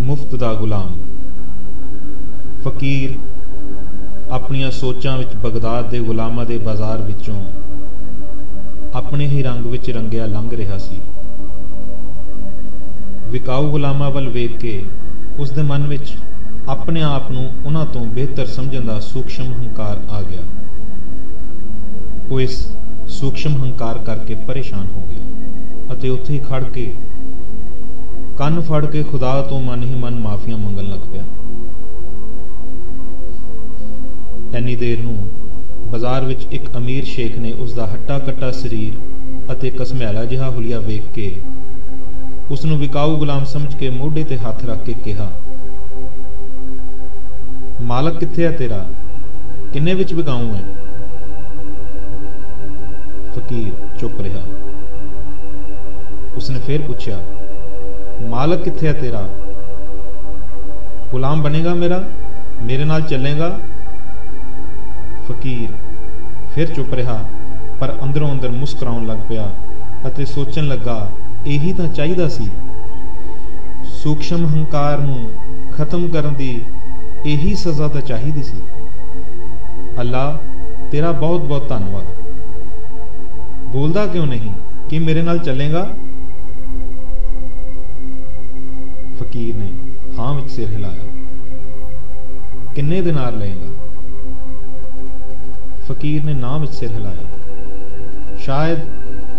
मुफ्त दा गुलाम। फकीर अपनियां सोचां विच बगदाद दे गुलामां दे बाजार विचों अपने ही रंग विच रंगिया लंघ रहा सी। विकाऊ गुलामां वल वेख के उसदे मन विच अपने आप नूं उन्हां तों बेहतर समझण दा सूक्ष्म हंकार आ गया। वो इस सूक्ष्म हंकार करके परेशान हो गया अते उत्थे ही खड़ के ਕੰਨ ਫੜ ਕੇ ਖੁਦਾ ਤੋਂ ਮਨ ਹੀ ਮਨ ਮਾਫੀਆਂ ਮੰਗਣ ਲੱਗ ਪਿਆ। ਇੰਨੀ ਦੇਰ ਨੂੰ ਬਾਜ਼ਾਰ ਵਿੱਚ ਇੱਕ ਅਮੀਰ ਸ਼ੇਖ ਨੇ ਉਸ ਦਾ ਹੱਟਾ ਕੱਟਾ ਸਰੀਰ ਅਤੇ ਕਸਮੈਲਾ ਜਿਹਾ ਹੁਲੀਆ ਵੇਖ ਕੇ ਉਸ ਨੂੰ ਵਿਕਾਊ ਗੁਲਾਮ ਸਮਝ ਕੇ ਮੋਢੇ ਤੇ ਹੱਥ ਰੱਖ ਕੇ ਕਿਹਾ, ਮਾਲਕ ਕਿੱਥੇ ਹੈ ਤੇਰਾ? ਕਿੰਨੇ ਵਿੱਚ ਵਿਕਾਊ ਹੈ? ਫਕੀਰ ਚੁੱਪ ਰਿਹਾ। ਉਸਨੇ ਫੇਰ ਪੁੱਛਿਆ, मालक किथे है तेरा? गुलाम बनेगा मेरा? मेरे नाल चलेगा? फकीर फिर चुप रहा, पर अंदरों अंदर मुस्कुराउण लग पिया अते सोचण लगा, यही तां चाहीदा सी। सूक्ष्म हंकार नूं खत्म करन दी यही सज़ा तां चाहीदी सी। अल्लाह तेरा बहुत बहुत धन्नवाद। बोलदा क्यों नहीं कि मेरे नाल चलेगा? फकीर ने हां विच सिर हिलाया। किन्ने दिनार लेगा? फकीर ने ना विच सिर हिलाया। शायद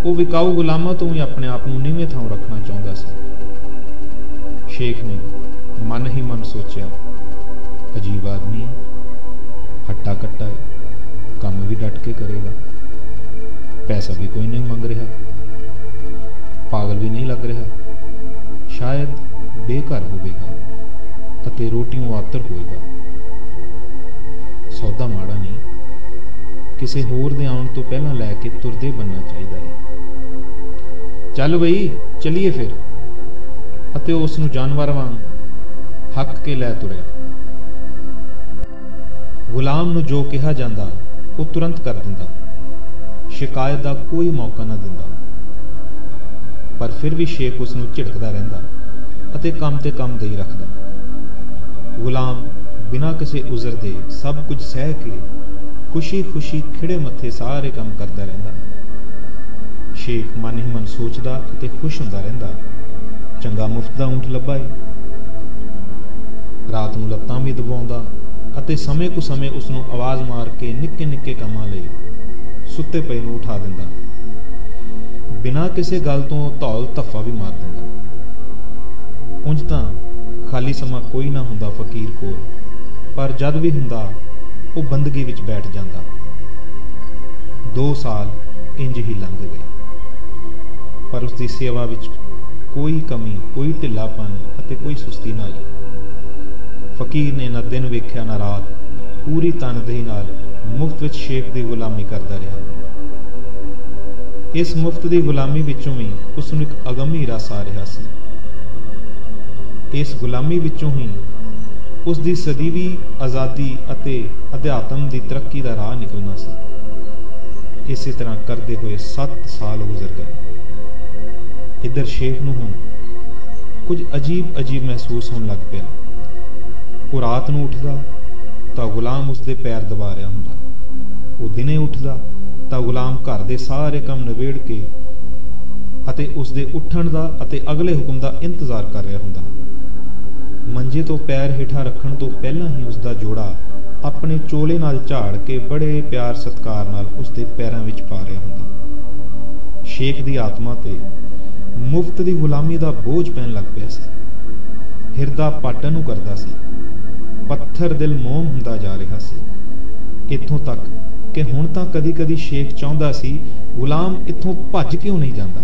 वो विकाऊ गुलामां तो ही अपने आप नूं नीवें थां रखना चाहुंदा सी। शेख ने मन ही मन सोचिया, अजीब आदमी है, हट्टा कट्टा है, काम भी डट के करेगा, पैसा भी कोई नहीं मंग रहा, पागल भी नहीं लग रहा, शायद बेघर होवेगा अते रोटियों आतर होएगा। सौदा माड़ा नहीं, किसी होर दे आउण तो पहलां लैके तुरदे बनना चाहिदा है। चल बई चलीए फिर। अते उस नूं जानवर वांग हक के लै तुरिया। गुलाम नूं जो कहा जांदा वो तुरंत कर दिंदा, शिकायत दा कोई मौका ना दिंदा। पर फिर भी शेख उस नूं झिड़कदा रहिंदा ਅਤੇ ਕੰਮ ਤੇ ਕੰਮ ਦੇਈ ਰੱਖਦਾ। ਗੁਲਾਮ ਬਿਨਾਂ ਕਿਸੇ ਉਜ਼ਰ ਦੇ ਸਭ ਕੁਝ ਸਹਿ ਕੇ ਖੁਸ਼ੀ ਖੁਸ਼ੀ ਖਿੜੇ ਮੱਥੇ ਸਾਰੇ ਕੰਮ ਕਰਦਾ ਰਹਿੰਦਾ। ਸ਼ੇਖ ਮਨ ਹੀ ਮਨ ਸੋਚਦਾ ਅਤੇ ਖੁਸ਼ ਹੁੰਦਾ ਰਹਿੰਦਾ, ਚੰਗਾ ਮੁਫਤ ਦਾ ਊਂਠ ਲੱਭਾ ਏ। ਰਾਤ ਨੂੰ ਲੱਤਾਂ ਵੀ ਦਬਾਉਂਦਾ ਅਤੇ ਸਮੇਂ ਕੁ ਸਮੇਂ ਉਸ ਨੂੰ ਆਵਾਜ਼ ਮਾਰ ਕੇ ਨਿੱਕੇ ਨਿੱਕੇ ਕੰਮਾਂ ਲਈ ਸੁੱਤੇ ਪਏ ਨੂੰ ਉਠਾ ਦਿੰਦਾ। ਬਿਨਾਂ ਕਿਸੇ ਗੱਲ ਤੋਂ ਧੌਲ ਧੱਫਾ ਵੀ ਮਾਰ ਦਿੰਦਾ। ਉਂਝ ਤਾਂ ਖਾਲੀ ਸਮਾਂ ਕੋਈ ਨਾ ਹੁੰਦਾ ਫਕੀਰ ਕੋਲ, ਪਰ ਜਦ ਵੀ ਹੁੰਦਾ ਉਹ ਬੰਦਗੀ ਵਿੱਚ ਬੈਠ ਜਾਂਦਾ। 2 ਸਾਲ ਇੰਜ ਹੀ ਲੰਘ ਗਏ, ਪਰ ਉਸ ਦੀ ਸੇਵਾ ਵਿੱਚ ਕੋਈ ਕਮੀ, ਕੋਈ ਢਿੱਲਾਪਨ ਅਤੇ ਕੋਈ ਸੁਸਤੀ ਨਾ ਆਈ। ਫਕੀਰ ਨੇ ਨਾ ਦਿਨ ਵੇਖਿਆ ਨਾ ਰਾਤ, ਪੂਰੀ ਤਨਦੇਹੀ ਨਾਲ ਮੁਫਤ ਵਿੱਚ ਸ਼ੇਖ ਦੀ ਗੁਲਾਮੀ ਕਰਦਾ ਰਿਹਾ। ਇਸ ਮੁਫਤ ਦੀ ਗੁਲਾਮੀ ਵਿੱਚੋਂ ਵੀ ਉਸ ਨੂੰ ਇੱਕ ਅਗੰਮੀ ਰਸ ਆ ਰਿਹਾ ਸੀ। ਇਸ ਗੁਲਾਮੀ ਵਿੱਚੋਂ ਹੀ ਉਸ ਦੀ ਸਦੀਵੀ ਆਜ਼ਾਦੀ ਅਤੇ ਅਧਿਆਤਮ ਦੀ ਤਰੱਕੀ ਦਾ ਰਾਹ ਨਿਕਲਣਾ ਸੀ। ਇਸੇ ਤਰ੍ਹਾਂ ਕਰਦੇ ਹੋਏ 7 ਸਾਲ ਗੁਜ਼ਰ ਗਏ। ਇੱਧਰ ਸ਼ੇਖ ਨੂੰ ਹੁਣ ਕੁਝ ਅਜੀਬ ਅਜੀਬ ਮਹਿਸੂਸ ਹੋਣ ਲੱਗ ਪਿਆ। ਉਹ ਰਾਤ ਨੂੰ ਉੱਠਦਾ ਤਾਂ ਗੁਲਾਮ ਉਸ ਦੇ ਪੈਰ ਦਬਾ ਰਿਹਾ ਹੁੰਦਾ। ਉਹ ਦਿਨੇ ਉੱਠਦਾ ਤਾਂ ਗੁਲਾਮ ਘਰ ਦੇ ਸਾਰੇ ਕੰਮ ਨਿਬੇੜ ਕੇ ਅਤੇ ਉਸ ਦੇ ਉੱਠਣ ਦਾ ਅਤੇ ਅਗਲੇ ਹੁਕਮ ਦਾ ਇੰਤਜ਼ਾਰ ਕਰ ਰਿਹਾ ਹੁੰਦਾ। ਮੰਜੇ ਤੋਂ ਪੈਰ ਹੇਠਾਂ ਰੱਖਣ ਤੋਂ ਪਹਿਲਾਂ ਹੀ ਉਸ ਦਾ ਜੋੜਾ ਆਪਣੇ ਚੋਲੇ ਨਾਲ ਝਾੜ ਕੇ ਬੜੇ ਪਿਆਰ ਸਤਿਕਾਰ ਨਾਲ ਉਸ ਦੇ ਪੈਰਾਂ ਵਿੱਚ ਪਾ ਰਿਹਾ ਹੁੰਦਾ। ਸ਼ੇਖ ਦੀ ਆਤਮਾ ਤੇ ਮੁਫਤ ਦੀ ਗੁਲਾਮੀ ਦਾ ਬੋਝ ਪੈਣ ਲੱਗ ਪਿਆ ਸੀ। ਹਿਰਦਾ ਪਾਟਣ ਨੂੰ ਕਰਦਾ ਸੀ। ਪੱਥਰ ਦਿਲ ਮੋਮ ਹੁੰਦਾ ਜਾ ਰਿਹਾ ਸੀ। ਇੱਥੋਂ ਤੱਕ ਕਿ ਹੁਣ ਤਾਂ ਕਦੀ-ਕਦੀ ਸ਼ੇਖ ਚਾਹੁੰਦਾ ਸੀ, ਗੁਲਾਮ ਇੱਥੋਂ ਭੱਜ ਕਿਉਂ ਨਹੀਂ ਜਾਂਦਾ।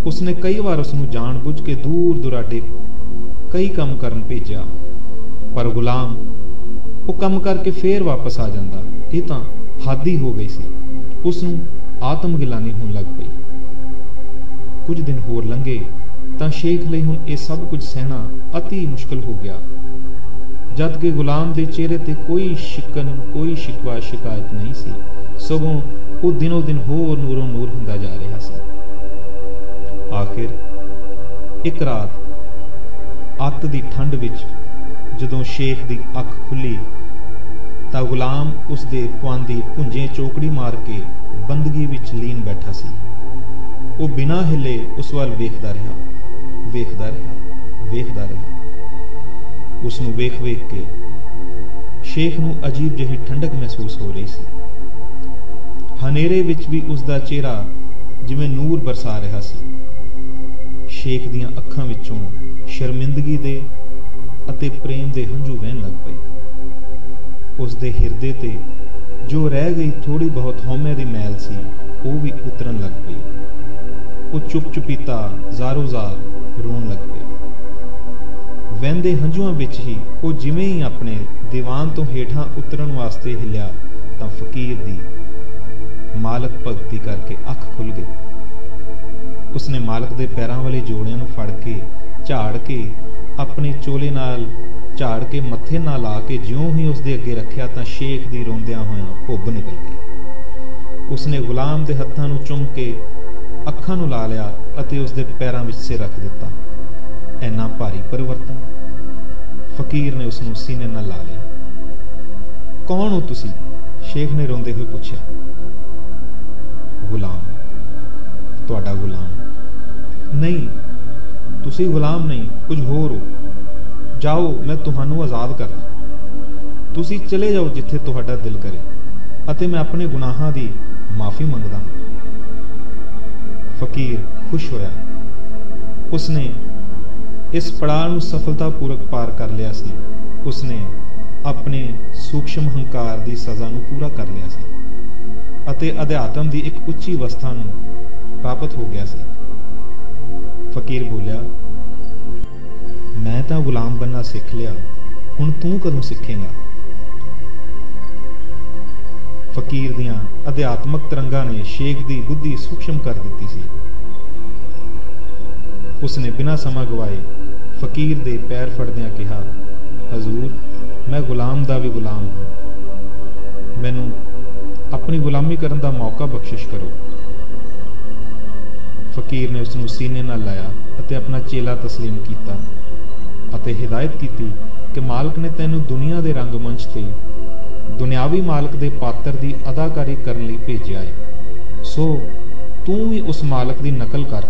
ਉਸਨੇ ਕਈ ਵਾਰ ਉਸ ਨੂੰ ਜਾਣ ਬੁੱਝ ਕੇ ਦੂਰ ਦੁਰਾਡੇ ਕਈ ਕੰਮ ਕਰਨ ਭੇਜਿਆ, ਪਰ ਗੁਲਾਮ ਉਹ ਕੰਮ ਕਰਕੇ ਫੇਰ ਵਾਪਸ ਆ ਜਾਂਦਾ। ਇਹ ਤਾਂ ਹੱਦ ਹੀ ਹੋ ਗਈ ਸੀ। ਉਸ ਨੂੰ ਆਤਮ ਗਿਲਾਨੀ ਹੋਣ ਲੱਗ ਪਈ। ਕੁਝ ਦਿਨ ਹੋਰ ਲੰਘੇ ਤਾਂ ਸ਼ੇਖ ਲਈ ਹੁਣ ਇਹ ਸਭ ਕੁਝ ਸਹਿਣਾ ਅਤੀ ਮੁਸ਼ਕਲ ਹੋ ਗਿਆ। ਜਦ ਕਿ ਗੁਲਾਮ ਦੇ ਚਿਹਰੇ ਤੇ ਕੋਈ ਸ਼ਿਕਨ, ਕੋਈ ਸ਼ਿਕਵਾ ਸ਼ਿਕਾਇਤ ਨਹੀਂ ਸੀ, ਸਗੋਂ ਉਹ ਦਿਨੋਂ ਦਿਨ ਹੋਰ ਨੂਰੋਂ ਨੂਰ ਹੁੰਦਾ ਜਾ ਰਿਹਾ ਸੀ। ਆਖਿਰ ਇੱਕ ਰਾਤ ਅੱਤ ਦੀ ਠੰਡ ਵਿੱਚ ਜਦੋਂ ਸ਼ੇਖ ਦੀ ਅੱਖ ਖੁੱਲੀ ਤਾਂ ਗੁਲਾਮ ਉਸ ਦੇ ਪੁਆਂਦੀ ਭੁੰਜੇ ਚੋਕੜੀ ਮਾਰ ਕੇ ਬੰਦਗੀ ਵਿੱਚ ਲੀਨ ਬੈਠਾ ਸੀ। ਉਹ ਬਿਨਾਂ ਹਿੱਲੇ ਉਸ ਵੱਲ ਵੇਖਦਾ ਰਿਹਾ, ਵੇਖਦਾ ਰਿਹਾ, ਵੇਖਦਾ ਰਿਹਾ। ਉਸ ਨੂੰ ਵੇਖ ਵੇਖ ਕੇ ਸ਼ੇਖ ਨੂੰ ਅਜੀਬ ਜਿਹੀ ਠੰਡਕ ਮਹਿਸੂਸ ਹੋ ਰਹੀ ਸੀ। ਹਨੇਰੇ ਵਿੱਚ ਵੀ ਉਸ ਦਾ ਚਿਹਰਾ ਜਿਵੇਂ ਨੂਰ ਬਰਸਾ ਰਿਹਾ ਸੀ। ਸ਼ੇਖ ਦੀਆਂ ਅੱਖਾਂ ਵਿੱਚੋਂ ਸ਼ਰਮਿੰਦਗੀ ਦੇ ਅਤੇ ਪ੍ਰੇਮ ਦੇ ਹੰਝੂ ਵਹਿਣ ਲੱਗ ਪਏ। ਉਸ ਦੇ ਹਿਰਦੇ ਤੇ ਜੋ ਰਹਿ ਗਈ ਥੋੜੀ ਬਹੁਤ ਹਉਮੈ ਦੀ ਮੈਲ ਸੀ, ਉਹ ਵੀ ਉਤਰਨ ਲੱਗ ਪਈ। ਉਹ ਚੁੱਪ ਚੁਪੀਤਾ ਜ਼ਾਰੋ ਜ਼ਾਰ ਰੋਣ ਲੱਗ ਪਿਆ। ਵਹਿੰਦੇ ਹੰਝੂਆਂ ਵਿੱਚ ਹੀ ਉਹ ਜਿਵੇਂ ਹੀ ਆਪਣੇ ਦੀਵਾਨ ਤੋਂ ਹੇਠਾਂ ਉਤਰਨ ਵਾਸਤੇ ਹਿੱਲਿਆ ਤਾਂ ਫਕੀਰ ਦੀ ਮਾਲਕ ਭਗਤੀ ਕਰਕੇ ਅੱਖ ਖੁੱਲ ਗਈ। ਉਸਨੇ ਮਾਲਕ ਦੇ ਪੈਰਾਂ ਵਾਲੇ ਜੋੜਿਆਂ ਨੂੰ ਫੜ ਕੇ ਝਾੜ ਕੇ ਆਪਣੇ ਚੋਲੇ ਨਾਲ ਝਾੜ ਕੇ ਮੱਥੇ ਨਾਲ ਲਾ ਕੇ ਜਿਉਂ ਹੀ ਉਸਦੇ ਅੱਗੇ ਰੱਖਿਆ ਤਾਂ ਸ਼ੇਖ ਦੀ ਰੋਂਦਿਆਂ ਹੋਇਆਂ ਭੁੱਬ ਨਿਕਲ ਗਈ। ਉਸਨੇ ਗੁਲਾਮ ਦੇ ਹੱਥਾਂ ਨੂੰ ਚੁੰਮ ਕੇ ਅੱਖਾਂ ਨੂੰ ਲਾ ਲਿਆ ਅਤੇ ਉਸਦੇ ਪੈਰਾਂ ਵਿੱਚ ਸਿਰ ਰੱਖ ਦਿੱਤਾ। ਇੰਨਾ ਭਾਰੀ ਪਰਿਵਰਤਨ! ਫਕੀਰ ਨੇ ਉਸਨੂੰ ਸੀਨੇ ਨਾਲ ਲਾ ਲਿਆ। ਕੌਣ ਹੋ ਤੁਸੀਂ? ਸ਼ੇਖ ਨੇ ਰੋਂਦੇ ਹੋਏ ਪੁੱਛਿਆ। ਗੁਲਾਮ, ਤੁਹਾਡਾ ਗੁਲਾਮ। ਨਹੀਂ, ਤੁਸੀਂ ਗੁਲਾਮ ਨਹੀਂ, ਕੁਝ ਹੋਰ ਹੋ। ਜਾਓ, ਮੈਂ ਤੁਹਾਨੂੰ ਆਜ਼ਾਦ ਕਰਦਾ। ਤੁਸੀਂ ਚਲੇ ਜਾਓ ਜਿੱਥੇ ਤੁਹਾਡਾ ਦਿਲ ਕਰੇ ਅਤੇ ਮੈਂ ਆਪਣੇ ਗੁਨਾਹਾਂ ਦੀ ਮਾਫੀ ਮੰਗਦਾ ਹਾਂ। ਫਕੀਰ ਖੁਸ਼ ਹੋਇਆ। ਉਸਨੇ ਇਸ ਪੜਾਅ ਨੂੰ ਸਫਲਤਾਪੂਰਵਕ ਪਾਰ ਕਰ ਲਿਆ ਸੀ। ਉਸਨੇ ਆਪਣੇ ਸੂਖਸ਼ਮ ਹੰਕਾਰ ਦੀ ਸਜ਼ਾ ਨੂੰ ਪੂਰਾ ਕਰ ਲਿਆ ਸੀ ਅਤੇ ਅਧਿਆਤਮ ਦੀ ਇੱਕ ਉੱਚੀ ਅਵਸਥਾ ਨੂੰ ਪ੍ਰਾਪਤ ਹੋ ਗਿਆ ਸੀ। ਫਕੀਰ ਬੋਲਿਆ, ਮੈਂ ਤਾਂ ਗੁਲਾਮ ਬਣਨਾ ਸਿੱਖ ਲਿਆ, ਹੁਣ ਤੂੰ ਕਦੋਂ ਸਿੱਖੇਂਗਾ? ਫਕੀਰ ਦੀਆਂ ਅਧਿਆਤਮਕ ਤਰੰਗਾਂ ਨੇ ਸ਼ੇਖ ਦੀ ਬੁੱਧੀ ਸੂਖਸ਼ਮ ਕਰ ਦਿੱਤੀ ਸੀ। ਉਸਨੇ ਬਿਨਾਂ ਸਮਾਂ ਗਵਾਏ ਫਕੀਰ ਦੇ ਪੈਰ ਫੜਦਿਆਂ ਕਿਹਾ, ਹਜ਼ੂਰ, ਮੈਂ ਗੁਲਾਮ ਦਾ ਵੀ ਗੁਲਾਮ ਹਾਂ। ਮੈਨੂੰ ਆਪਣੀ ਗੁਲਾਮੀ ਕਰਨ ਦਾ ਮੌਕਾ ਬਖਸ਼ਿਸ਼ ਕਰੋ। ਫਕੀਰ ਨੇ ਉਸ ਨੂੰ ਸੀਨੇ ਨਾਲ ਲਾਇਆ ਅਤੇ ਆਪਣਾ ਚੇਲਾ ਤਸਲੀਮ ਕੀਤਾ ਅਤੇ ਹਿਦਾਇਤ ਕੀਤੀ ਕਿ ਮਾਲਕ ਨੇ ਤੈਨੂੰ ਦੁਨੀਆ ਦੇ ਰੰਗਮੰਚ ਤੇ ਦੁਨਿਆਵੀ ਮਾਲਕ ਦੇ ਪਾਤਰ ਦੀ ਅਦਾਕਾਰੀ ਕਰਨ ਲਈ ਭੇਜਿਆ ਹੈ। ਸੋ ਤੂੰ ਵੀ ਉਸ ਮਾਲਕ ਦੀ ਨਕਲ ਕਰ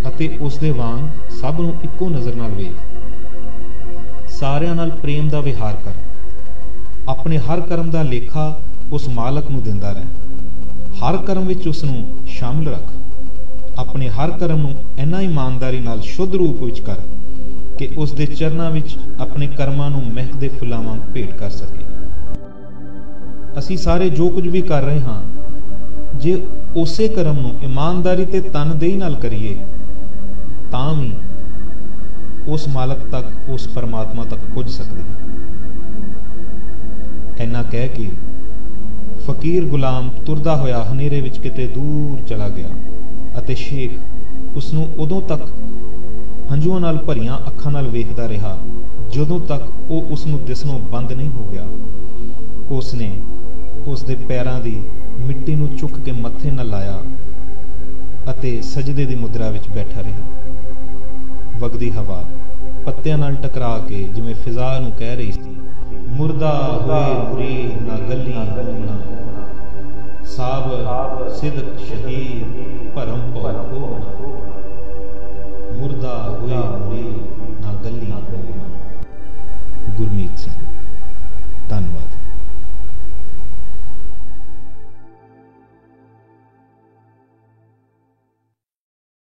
ਅਤੇ ਉਸ ਦੇ ਵਾਂਗ ਸਭ ਨੂੰ ਇੱਕੋ ਨਜ਼ਰ ਨਾਲ ਵੇਖ। ਸਾਰਿਆਂ ਨਾਲ ਪ੍ਰੇਮ ਦਾ ਵਿਹਾਰ ਕਰ। ਆਪਣੇ ਹਰ ਕਰਮ ਦਾ ਲੇਖਾ ਉਸ ਮਾਲਕ ਨੂੰ ਦਿੰਦਾ ਰਹਿ। ਹਰ ਕਰਮ ਵਿੱਚ ਉਸ ਨੂੰ ਸ਼ਾਮਲ ਰੱਖ। ਆਪਣੇ ਹਰ ਕਰਮ ਨੂੰ ਇੰਨਾ ਇਮਾਨਦਾਰੀ ਨਾਲ ਸ਼ੁੱਧ ਰੂਪ ਵਿੱਚ ਕਰ ਕਿ ਉਸ ਦੇ ਚਰਨਾਂ ਵਿੱਚ ਆਪਣੇ ਕਰਮਾਂ ਨੂੰ ਮਹਿਕਦੇ ਫੁੱਲਾਂ ਵਾਂਗ ਭੇਟ ਕਰ ਸਕੇ। ਅਸੀਂ ਸਾਰੇ ਜੋ ਕੁਝ ਵੀ ਕਰ ਰਹੇ ਹਾਂ, ਜੇ ਉਸੇ ਕਰਮ ਨੂੰ ਇਮਾਨਦਾਰੀ ਤੇ ਤਨਦੇਹੀ ਨਾਲ ਕਰੀਏ ਤਾਂ ਵੀ ਉਸ ਮਾਲਕ ਤੱਕ, ਉਸ ਪਰਮਾਤਮਾ ਤੱਕ ਪੁੱਜ ਸਕਦੇ ਹਾਂ। ਇੰਨਾ ਕਹਿ ਕੇ ਫਕੀਰ ਗੁਲਾਮ ਤੁਰਦਾ ਹੋਇਆ ਹਨੇਰੇ ਵਿੱਚ ਕਿਤੇ ਦੂਰ ਚਲਾ ਗਿਆ ਅਤੇ ਸ਼ੇਖ ਉਸ ਨੂੰ ਉਦੋਂ ਤੱਕ ਹੰਝੂਆਂ ਨਾਲ ਭਰੀਆਂ ਅੱਖਾਂ ਨਾਲ ਵੇਖਦਾ ਰਿਹਾ ਜਦੋਂ ਤੱਕ ਉਹ ਉਸ ਨੂੰ ਦਿਸਣੋਂ ਬੰਦ ਨਹੀਂ ਹੋ ਗਿਆ। ਉਸਨੇ ਉਸ ਦੇ ਪੈਰਾਂ ਦੀ ਮਿੱਟੀ ਨੂੰ ਚੁੱਕ ਕੇ ਮੱਥੇ ਨਾਲ ਲਾਇਆ ਅਤੇ ਸਜਦੇ ਦੀ ਮੁਦਰਾ ਵਿੱਚ ਬੈਠਾ ਰਿਹਾ। ਵਗਦੀ ਹਵਾ ਪੱਤਿਆਂ ਨਾਲ ਟਕਰਾ ਕੇ ਜਿਵੇਂ ਫਿਜ਼ਾ ਨੂੰ ਕਹਿ ਰਹੀ ਸੀ, ਮੁਰਦਾ ਹੋਏ ਮੁਰੀਦ ਨਾ ਗੱਲੀ ਹੋਣਾ, ਸਾਬਰ ਸਿਦਕ ਸ਼ਹੀਦ ਭਰਮ ਭਉ ਹੋਣਾ। ਮੁਰਦਾ ਹੋਏ ਮੁਰੀਦ ਨਾ ਗੱਲੀ ਹੋਣਾ। ਗੁਰਮੀਤ ਸਿੰਘ।